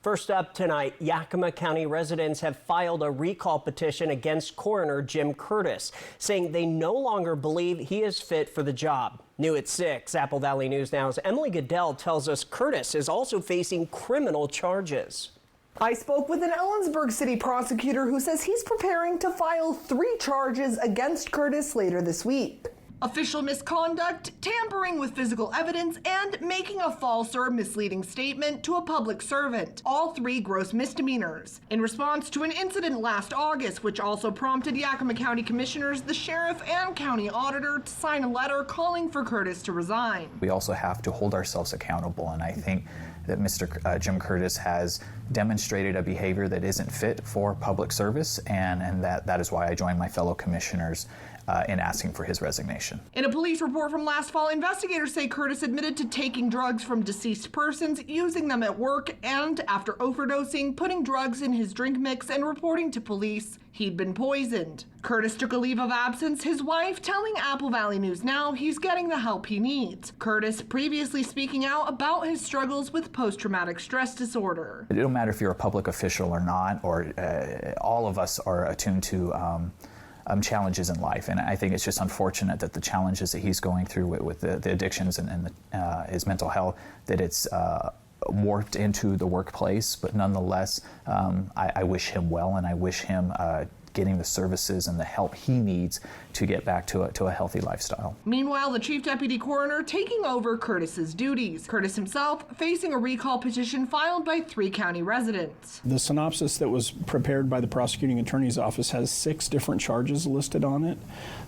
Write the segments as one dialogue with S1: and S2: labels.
S1: First up tonight, Yakima County residents have filed a recall petition against coroner Jim Curtis, saying they no longer believe he is fit for the job. New at 6, Apple Valley News Now's Emily Goodell tells us Curtis is also facing criminal charges.
S2: I spoke with an Ellensburg city prosecutor who says he's preparing to file 3 charges against Curtis later this week. Official misconduct, tampering with physical evidence, and making a false or misleading statement to a public servant. All 3 gross misdemeanors. In response to an incident last August, which also prompted Yakima County commissioners, the sheriff, and county auditor to sign a letter calling for Curtis to resign.
S3: We also have to hold ourselves accountable, and I think that Mr. Jim Curtis has demonstrated a behavior that isn't fit for public service, and that is why I joined my fellow commissioners in asking for his resignation.
S2: In a police report from last fall, investigators say Curtis admitted to taking drugs from deceased persons, using them at work, and after overdosing, putting drugs in his drink mix and reporting to police he'd been poisoned. Curtis took a leave of absence, his wife telling Apple Valley News Now he's getting the help he needs. Curtis previously speaking out about his struggles with post-traumatic stress disorder.
S3: It don't matter if you're a public official or not, or all of us are attuned to challenges in life, and I think it's just unfortunate that the challenges that he's going through with the addictions and his mental health, that it's warped into the workplace. But nonetheless, I wish him well, and I wish him getting the services and the help he needs to get back to a healthy lifestyle.
S2: Meanwhile, the chief deputy coroner taking over Curtis's duties. Curtis himself facing a recall petition filed by 3 county residents.
S4: The synopsis that was prepared by the prosecuting attorney's office has 6 different charges listed on it,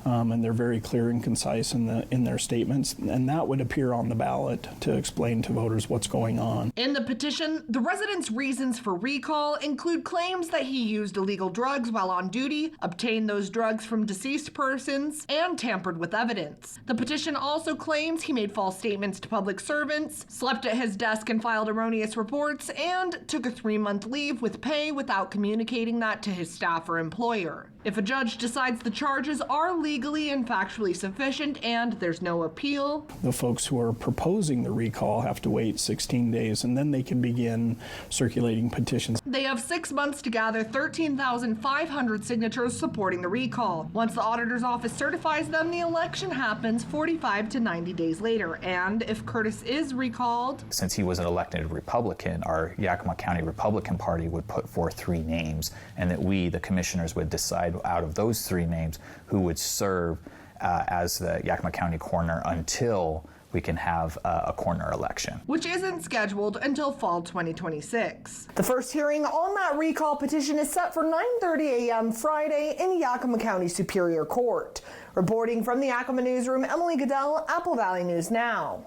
S4: and they're very clear and concise in their statements, and that would appear on the ballot to explain to voters what's going on.
S2: In the petition, the residents' reasons for recall include claims that he used illegal drugs while on duty, obtained those drugs from deceased persons, and tampered with evidence. The petition also claims he made false statements to public servants, slept at his desk and filed erroneous reports, and took a 3-month leave with pay without communicating that to his staff or employer. If a judge decides the charges are legally and factually sufficient and there's no appeal,
S4: the folks who are proposing the recall have to wait 16 days, and then they can begin circulating petitions.
S2: They have 6 months to gather 13,500 signatures supporting the recall. Once the auditor's office certifies them, the election happens 45 to 90 days later. And if Curtis is recalled,
S3: since he was an elected Republican, our Yakima County Republican Party would put forth 3 names, and that we, the commissioners, would decide out of those 3 names who would serve as the Yakima County coroner until we can have a coroner election,
S2: which isn't scheduled until fall 2026. The first hearing on that recall petition is set for 9:30 a.m. Friday in Yakima County Superior Court. Reporting from the Yakima Newsroom, Emily Goodell, Apple Valley News Now.